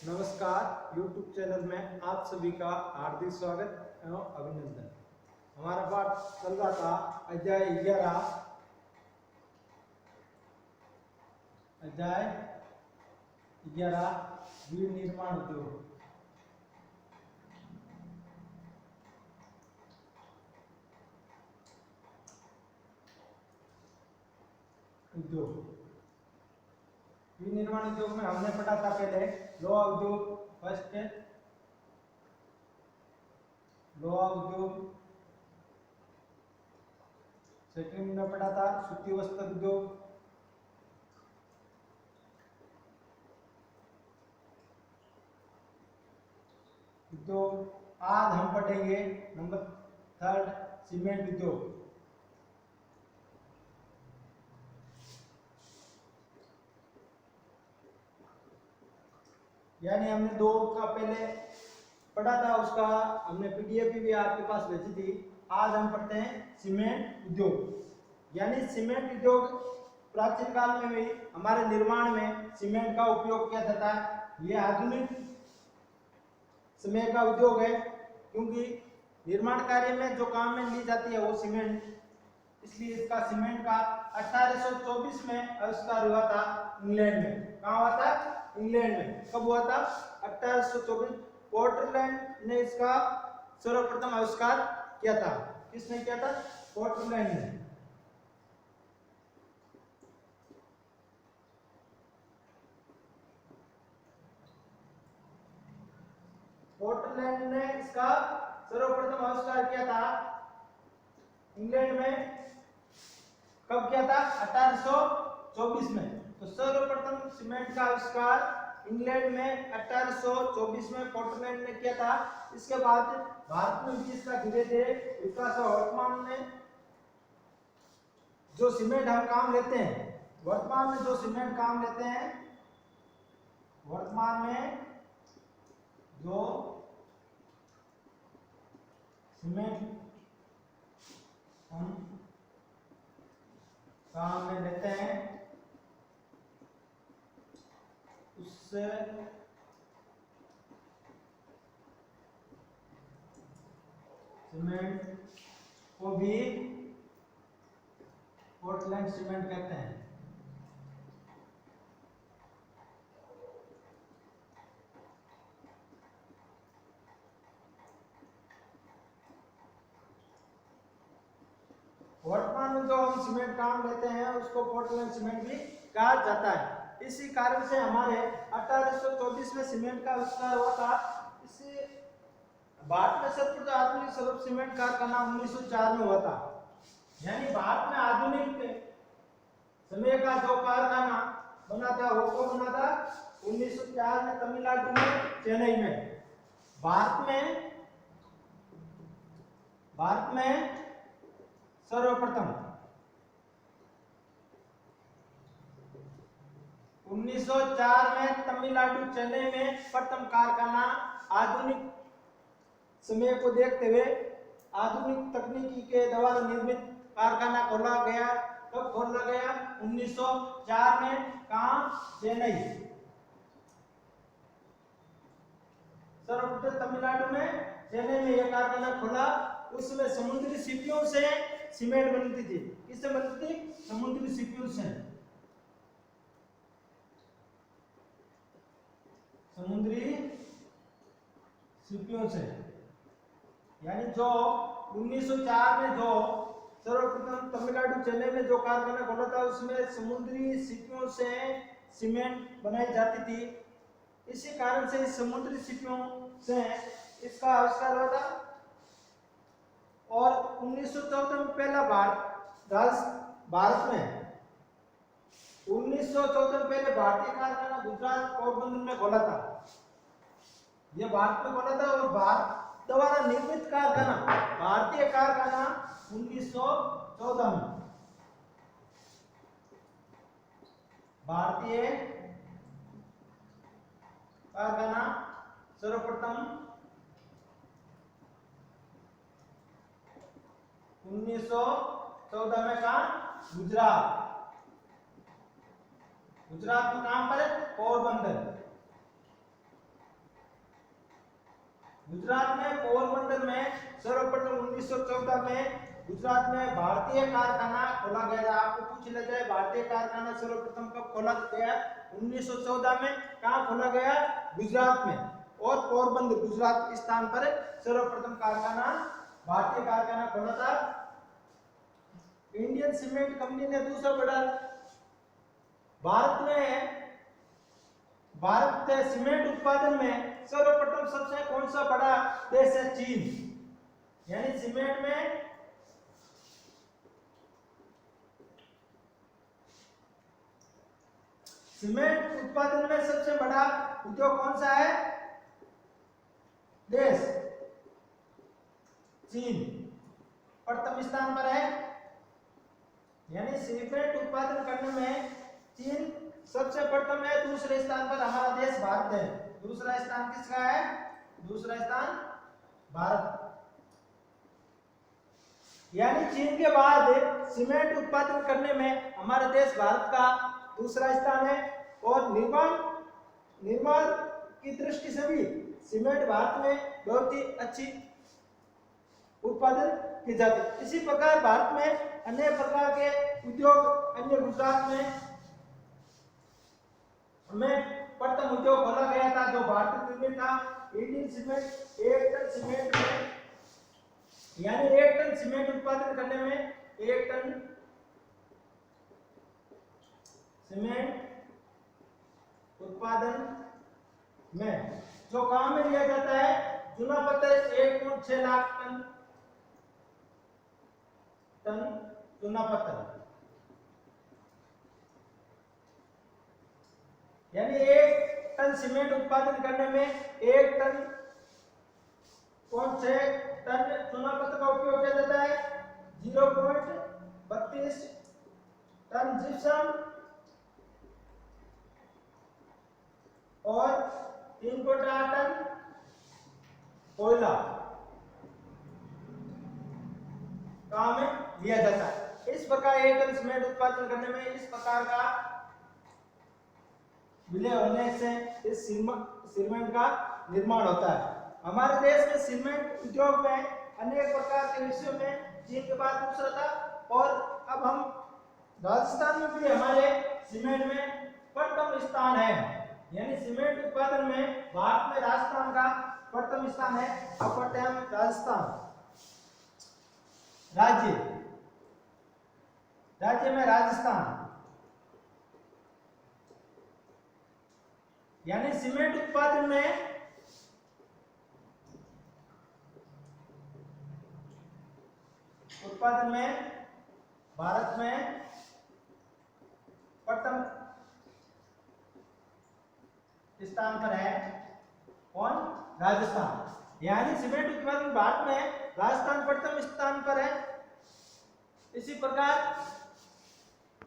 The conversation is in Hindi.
नमस्कार। YouTube चैनल में आप सभी का हार्दिक स्वागत एवं अभिनंदन। हमारा पाठ चल रहा था अध्याय 11 विनिर्माण उद्योग। विनिर्माण उद्योग में हमने पढ़ा था पहले लोहा उद्योग, फर्स्ट लोहा उद्योग, सेकंड में पढ़ा था सूती वस्त्र उद्योग, आज हम पढ़ेंगे नंबर 3 सीमेंट उद्योग। यानी हमने 2 का पहले पढ़ा था, उसका हमने पीडीएफ भी आपके पास भेजी थी। आज हम पढ़ते हैं सीमेंट उद्योग। यानी सीमेंट उद्योग प्राचीन काल में भी हमारे निर्माण में सीमेंट का उपयोग किया जाता है। यह आधुनिक समय का उद्योग है, क्योंकि निर्माण कार्य में जो काम में ली जाती है वो सीमेंट, इसलिए इसका सीमेंट का 1824 में आविष्कार हुआ था इंग्लैंड में। कहाँ हुआ था? इंग्लैंड में। कब हुआ था? 1824। पोर्टलैंड ने इसका सर्वप्रथम आविष्कार किया था। किसने किया था? पोर्टलैंड ने। पोर्टलैंड ने इसका सर्वप्रथम आविष्कार किया था इंग्लैंड में। कब किया था? 1824 में। तो सर्वप्रथम सीमेंट का आविष्कार इंग्लैंड में 1824 में पोर्टलैंड ने किया था। इसके बाद भारत में भी इसका धीरे धीरे विकास हुआ। वर्तमान में जो सीमेंट हम काम लेते हैं, वर्तमान में जो सीमेंट काम लेते हैं, वर्तमान में जो सीमेंट हम काम में लेते हैं, उससे सीमेंट को भी पोर्टलैंड सीमेंट कहते हैं। वर्तमान में जो हम सीमेंट काम लेते हैं उसको पोर्टलैंड सीमेंट भी कहा जाता है। इसी कारण से हमारे 1824 में सीमेंट का आविष्कार हुआ था। इसी भारत में सर्वप्रथम आधुनिक स्वरूप सीमेंट कारखाना 1904 में हुआ था। यानी भारत में आधुनिक समय का जो कारखाना बना था वो कब बना था? 1904 में, तमिलनाडु में, चेन्नई में। भारत में सर्वप्रथम 1904 में तमिलनाडु, चेन्नई में प्रथम कारखाना आधुनिक समय को देखते हुए आधुनिक तकनीकी के द्वारा निर्मित कारखाना खोला गया। कब खोला गया? 1904 में। कहाँ? चेन्नई। सर्वप्रथम तमिलनाडु में, चेन्नई में यह कारखाना खोला। उसमें समुद्री सीपियों से सीमेंट बनती थी। किससे बनती थी? समुद्री सीपियों से। समुद्री सीपियों से। यानी जो 1904 में जो सर्वप्रथम तमिलनाडु, चेन्नई में जो कारखाना खोला था उसमें समुद्री सीपियों से सीमेंट बनाई जाती थी। इसी कारण से इस समुद्री सीपियों से इसका आविष्कार हुआ था। और 1914 में पहला भारत में 1914 में पहले भारतीय कारखाना गुजरात पोरबंदर में खोला था। यह भारत में खोला था और भारत द्वारा निर्मित कारखाना, भारतीय कारखाना 1914 में। भारतीय कारखाना सर्वप्रथम 1914 में। कहाँ? गुजरात में। कहाँ पर? पोरबंदर। गुजरात में पोरबंदर में सर्वप्रथम 1914 में गुजरात में भारतीय कारखाना खोला गया था। आपको पूछ लिया जाए भारतीय कारखाना सर्वप्रथम कब खोला गया? 1914 में। कहाँ खोला गया? गुजरात में। और पोरबंदर गुजरात के स्थान पर सर्वप्रथम कारखाना भारतीय कारखाना खोला था। इंडियन सीमेंट कंपनी ने दूसरा बड़ा भारत में सीमेंट उत्पादन में सर्वप्रथम सबसे कौन सा बड़ा देश है? चीन। यानी सीमेंट में उत्पादन में सबसे बड़ा उद्योग कौन सा है? देश चीन प्रथम स्थान पर है। यानी सीमेंट उत्पादन करने में चीन सबसे प्रथम है। दूसरे स्थान पर हमारा देश भारत है। दूसरा स्थान किसका है? दूसरा स्थान भारत। यानी चीन के बाद सीमेंट उत्पादन करने में हमारा देश भारत का दूसरा स्थान है। और निर्माण की दृष्टि से भी सीमेंट भारत में बहुत ही अच्छी उत्पादन की जाती है। इसी प्रकार भारत में अन्य प्रकार के उद्योग अन्य गुजरात में हमें प्रथम उद्योग खोला गया था जो भारत निर्मित था। इंडियन सीमेंट 1 टन सीमेंट में यानी 1 टन सीमेंट उत्पादन करने में 1 टन सीमेंट उत्पादन में जो काम में लिया जाता है चूना पत्थर 1.6 लाख टन चूना पत्थर। यानी 1 टन सीमेंट उत्पादन करने में 1 टन 0.6 टन चूना पत्थर का उपयोग किया जाता है। 0.32 टन जिप्सम और 3.8 टन कोयला काम में लिया जाता है। इस प्रकार 1 टन सीमेंट उत्पादन करने में इस प्रकार का विलय होने से इस सीमेंट का निर्माण होता है। हमारे देश में सीमेंट उद्योग में अनेक प्रकार के विषयों में चीन के बाद दूसरा था। और अब हम राजस्थान में भी हमारे सीमेंट में प्रथम स्थान है। यानी सीमेंट उत्पादन में भारत में राजस्थान का प्रथम स्थान है। अब पढ़ते हैं हम राजस्थान राज्य में राजस्थान यानी सीमेंट उत्पादन में भारत में प्रथम स्थान पर है कौन? राजस्थान। यानी सीमेंट उत्पादन भारत में राजस्थान प्रथम स्थान पर है। इसी प्रकार